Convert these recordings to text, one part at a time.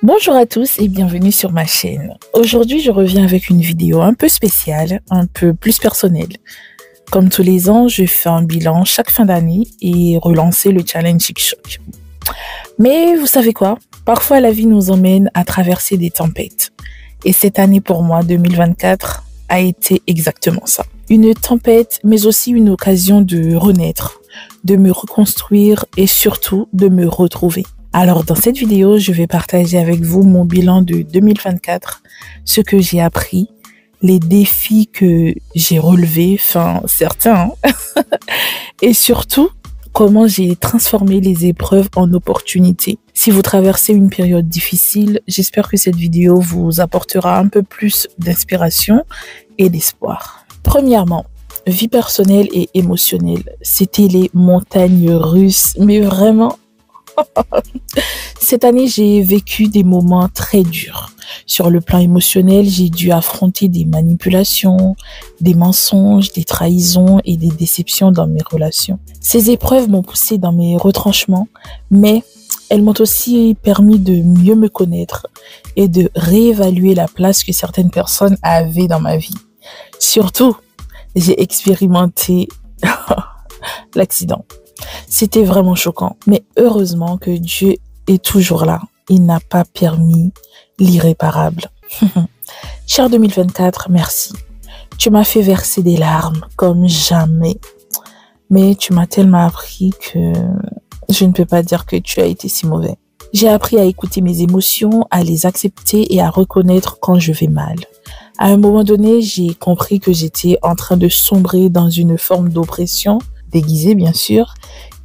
Bonjour à tous et bienvenue sur ma chaîne. Aujourd'hui, je reviens avec une vidéo un peu spéciale, un peu plus personnelle. Comme tous les ans, je fais un bilan chaque fin d'année et relancer le challenge Chic-Choc. Mais vous savez quoi? Parfois, la vie nous emmène à traverser des tempêtes. Et cette année pour moi, 2024, a été exactement ça. Une tempête, mais aussi une occasion de renaître, de me reconstruire et surtout de me retrouver. Alors dans cette vidéo, je vais partager avec vous mon bilan de 2024, ce que j'ai appris, les défis que j'ai relevés, enfin certains, hein, et surtout comment j'ai transformé les épreuves en opportunités. Si vous traversez une période difficile, j'espère que cette vidéo vous apportera un peu plus d'inspiration et d'espoir. Premièrement, vie personnelle et émotionnelle, c'était les montagnes russes, mais vraiment. Cette année, j'ai vécu des moments très durs. Sur le plan émotionnel, j'ai dû affronter des manipulations, des mensonges, des trahisons et des déceptions dans mes relations. Ces épreuves m'ont poussé dans mes retranchements, mais elles m'ont aussi permis de mieux me connaître et de réévaluer la place que certaines personnes avaient dans ma vie. Surtout, j'ai expérimenté l'accident. C'était vraiment choquant, mais heureusement que Dieu est toujours là. Il n'a pas permis l'irréparable. Cher 2024, merci. Tu m'as fait verser des larmes comme jamais. Mais tu m'as tellement appris que je ne peux pas dire que tu as été si mauvais. J'ai appris à écouter mes émotions, à les accepter et à reconnaître quand je vais mal. À un moment donné, j'ai compris que j'étais en train de sombrer dans une forme d'oppression, déguisée bien sûr,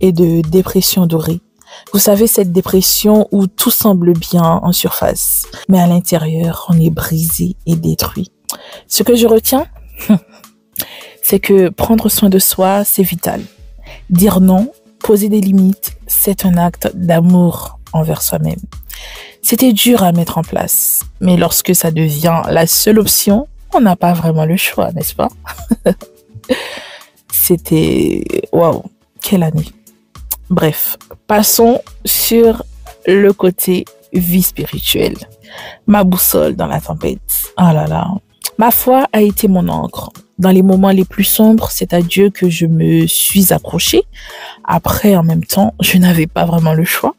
et de dépression dorée. Vous savez, cette dépression où tout semble bien en surface, mais à l'intérieur, on est brisé et détruit. Ce que je retiens, c'est que prendre soin de soi, c'est vital. Dire non, poser des limites, c'est un acte d'amour envers soi-même. C'était dur à mettre en place, mais lorsque ça devient la seule option, on n'a pas vraiment le choix, n'est-ce pas? C'était... Waouh, quelle année! Bref, passons sur le côté vie spirituelle. Ma boussole dans la tempête. Ah là là. Ma foi a été mon encre. Dans les moments les plus sombres, c'est à Dieu que je me suis accrochée. Après, en même temps, je n'avais pas vraiment le choix.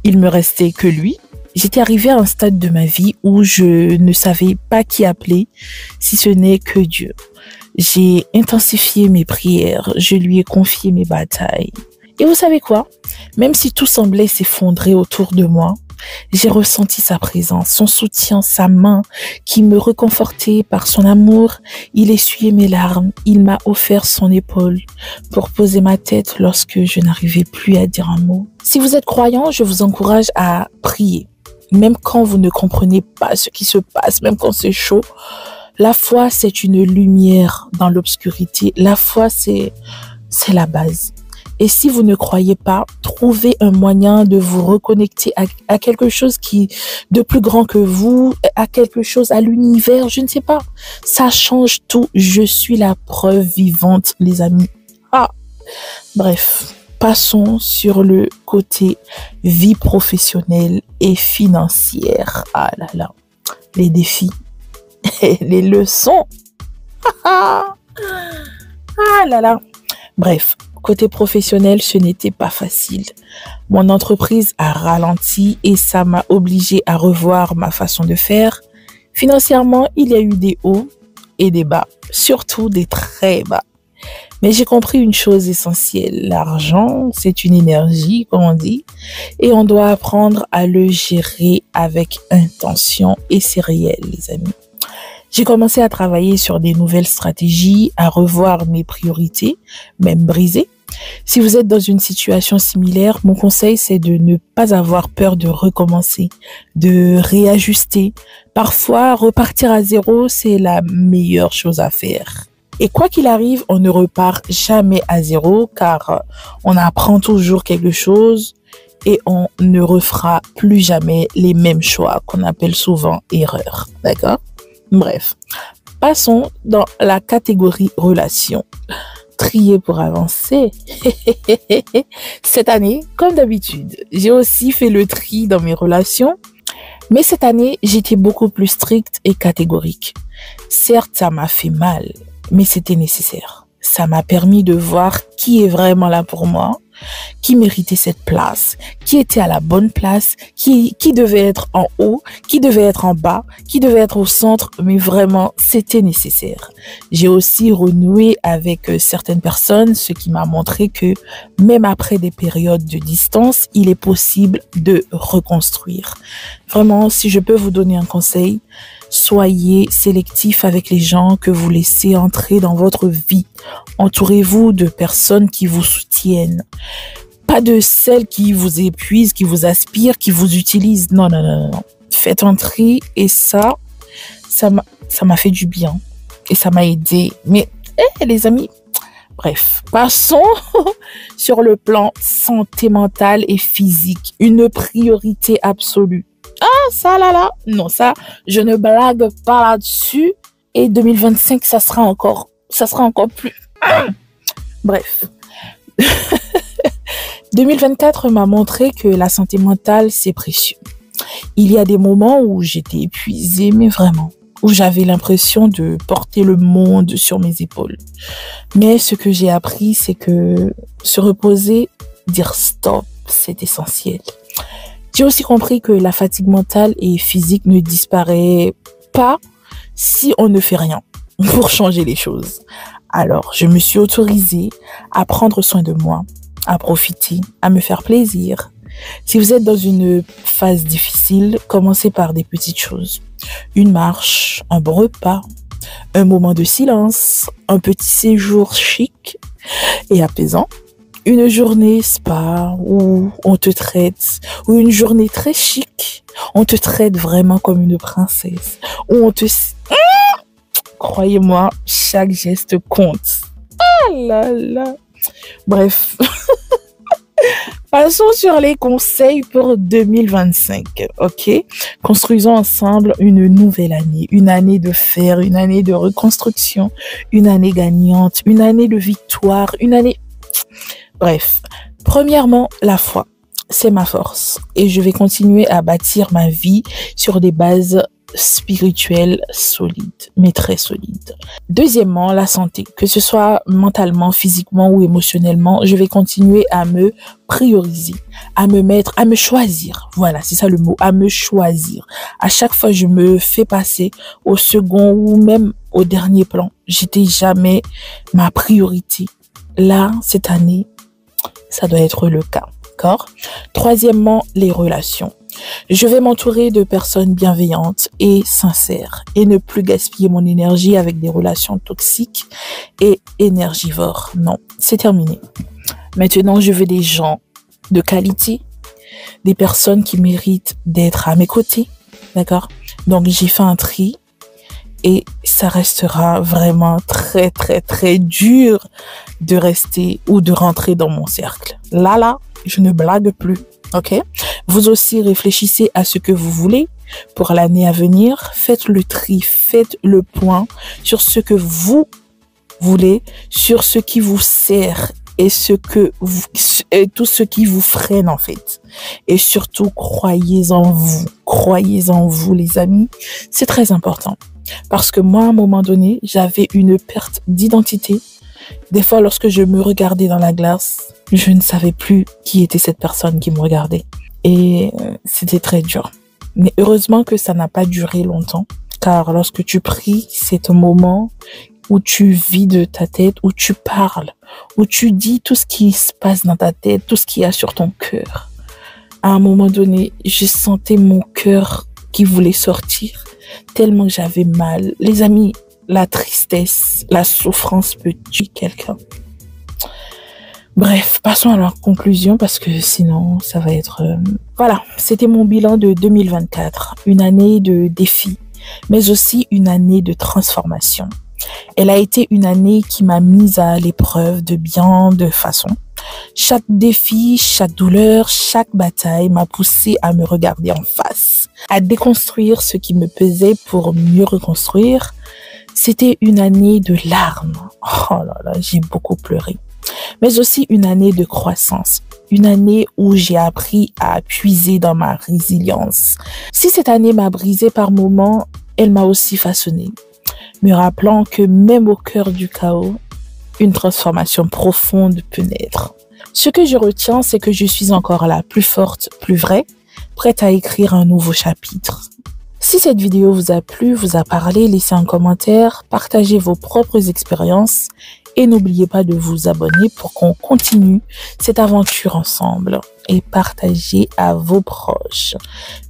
Il me restait que lui. J'étais arrivée à un stade de ma vie où je ne savais pas qui appeler, si ce n'est que Dieu. J'ai intensifié mes prières, je lui ai confié mes batailles. Et vous savez quoi? Même si tout semblait s'effondrer autour de moi, j'ai ressenti sa présence, son soutien, sa main qui me reconfortait par son amour. Il essuyait mes larmes, il m'a offert son épaule pour poser ma tête lorsque je n'arrivais plus à dire un mot. Si vous êtes croyant, je vous encourage à prier. Même quand vous ne comprenez pas ce qui se passe, même quand c'est chaud, la foi, c'est une lumière dans l'obscurité. La foi, c'est la base. Et si vous ne croyez pas, trouvez un moyen de vous reconnecter à quelque chose de plus grand que vous, à quelque chose, à l'univers, je ne sais pas. Ça change tout. Je suis la preuve vivante, les amis. Bref, passons sur le côté vie professionnelle et financière. Ah là là, les défis. Les leçons. Ah là là. Bref, côté professionnel, ce n'était pas facile. Mon entreprise a ralenti et ça m'a obligée à revoir ma façon de faire. Financièrement, il y a eu des hauts et des bas, surtout des très bas. Mais j'ai compris une chose essentielle. L'argent, c'est une énergie, comme on dit, et on doit apprendre à le gérer avec intention et c'est réel, les amis. J'ai commencé à travailler sur des nouvelles stratégies, à revoir mes priorités, même brisées. Si vous êtes dans une situation similaire, mon conseil, c'est de ne pas avoir peur de recommencer, de réajuster. Parfois, repartir à zéro, c'est la meilleure chose à faire. Et quoi qu'il arrive, on ne repart jamais à zéro car on apprend toujours quelque chose et on ne refera plus jamais les mêmes choix qu'on appelle souvent erreurs. D'accord? Bref, passons dans la catégorie relations. trier pour avancer. Cette année, comme d'habitude, j'ai aussi fait le tri dans mes relations. Mais cette année, j'étais beaucoup plus stricte et catégorique. Certes, ça m'a fait mal, mais c'était nécessaire. Ça m'a permis de voir qui est vraiment là pour moi, qui méritait cette place, qui était à la bonne place, qui devait être en haut, qui devait être en bas, qui devait être au centre, mais vraiment, c'était nécessaire. J'ai aussi renoué avec certaines personnes, ce qui m'a montré que même après des périodes de distance, il est possible de reconstruire. Vraiment, si je peux vous donner un conseil, soyez sélectif avec les gens que vous laissez entrer dans votre vie. Entourez-vous de personnes qui vous soutiennent. Pas de celles qui vous épuisent, qui vous aspirent, qui vous utilisent. Non, non, non, non. Faites un tri et ça m'a fait du bien. Et ça m'a aidé. Mais, les amis, bref, passons sur le plan santé mentale et physique. Une priorité absolue. Ah, ça là, non, ça, je ne blague pas là-dessus. Et 2025, ça sera encore plus. Bref. 2024 m'a montré que la santé mentale, c'est précieux. Il y a des moments où j'étais épuisée, mais vraiment, où j'avais l'impression de porter le monde sur mes épaules. Mais ce que j'ai appris, c'est que se reposer, dire stop, c'est essentiel. J'ai aussi compris que la fatigue mentale et physique ne disparaît pas si on ne fait rien pour changer les choses. Alors, je me suis autorisée à prendre soin de moi, à profiter, à me faire plaisir. Si vous êtes dans une phase difficile, commencez par des petites choses. Une marche, un bon repas, un moment de silence, un petit séjour chic et apaisant. Une journée spa où on te traite, ou une journée très chic, on te traite vraiment comme une princesse, où on te... Croyez-moi, chaque geste compte. Ah là là. Bref. Passons sur les conseils pour 2025, ok? Construisons ensemble une nouvelle année, une année de fer, une année de reconstruction, une année gagnante, une année de victoire, une année... Bref, premièrement, la foi, c'est ma force et je vais continuer à bâtir ma vie sur des bases spirituelles solides, mais très solides. Deuxièmement, la santé, que ce soit mentalement, physiquement ou émotionnellement, je vais continuer à me prioriser, à me choisir. Voilà, c'est ça le mot, à me choisir. À chaque fois, je me fais passer au second ou même au dernier plan. J'étais jamais ma priorité. Là, cette année, ça doit être le cas, d'accord? Troisièmement, les relations. Je vais m'entourer de personnes bienveillantes et sincères et ne plus gaspiller mon énergie avec des relations toxiques et énergivores. Non, c'est terminé. Maintenant, je veux des gens de qualité, des personnes qui méritent d'être à mes côtés, d'accord? Donc, j'ai fait un tri et ça restera vraiment très, très, très dur de rester ou de rentrer dans mon cercle. Là, je ne blague plus. Ok? Vous aussi réfléchissez à ce que vous voulez pour l'année à venir. Faites le tri, faites le point sur ce que vous voulez, sur ce qui vous sert et tout ce qui vous freine en fait. Et surtout, croyez en vous les amis. C'est très important. Parce que moi, à un moment donné, j'avais une perte d'identité. Des fois, lorsque je me regardais dans la glace, je ne savais plus qui était cette personne qui me regardait. Et c'était très dur. Mais heureusement que ça n'a pas duré longtemps. Car lorsque tu pries, c'est un moment où tu vides ta tête, où tu parles, où tu dis tout ce qui se passe dans ta tête, tout ce qu'il y a sur ton cœur. À un moment donné, je sentais mon cœur qui voulait sortir, tellement que j'avais mal. Les amis, la tristesse, la souffrance peut tuer quelqu'un. Bref, passons à la conclusion parce que sinon, ça va être... Voilà, c'était mon bilan de 2024. Une année de défis, mais aussi une année de transformation. Elle a été une année qui m'a mise à l'épreuve de bien de façon. Chaque défi, chaque douleur, chaque bataille m'a poussé à me regarder en face, à déconstruire ce qui me pesait pour mieux reconstruire. C'était une année de larmes. Oh là là, j'ai beaucoup pleuré. Mais aussi une année de croissance. Une année où j'ai appris à puiser dans ma résilience. Si cette année m'a brisé par moments, elle m'a aussi façonné, me rappelant que même au cœur du chaos, une transformation profonde peut naître. Ce que je retiens, c'est que je suis encore là, plus forte, plus vraie, prête à écrire un nouveau chapitre. Si cette vidéo vous a plu, vous a parlé, laissez un commentaire, partagez vos propres expériences et n'oubliez pas de vous abonner pour qu'on continue cette aventure ensemble et partagez à vos proches.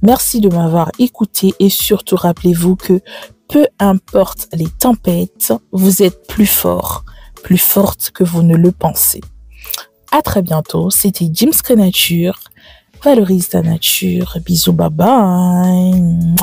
Merci de m'avoir écouté et surtout rappelez-vous que peu importe les tempêtes, vous êtes plus fort, plus forte que vous ne le pensez. À très bientôt, c'était Jim's Créature. Valorise ta nature. Bisous, bye bye.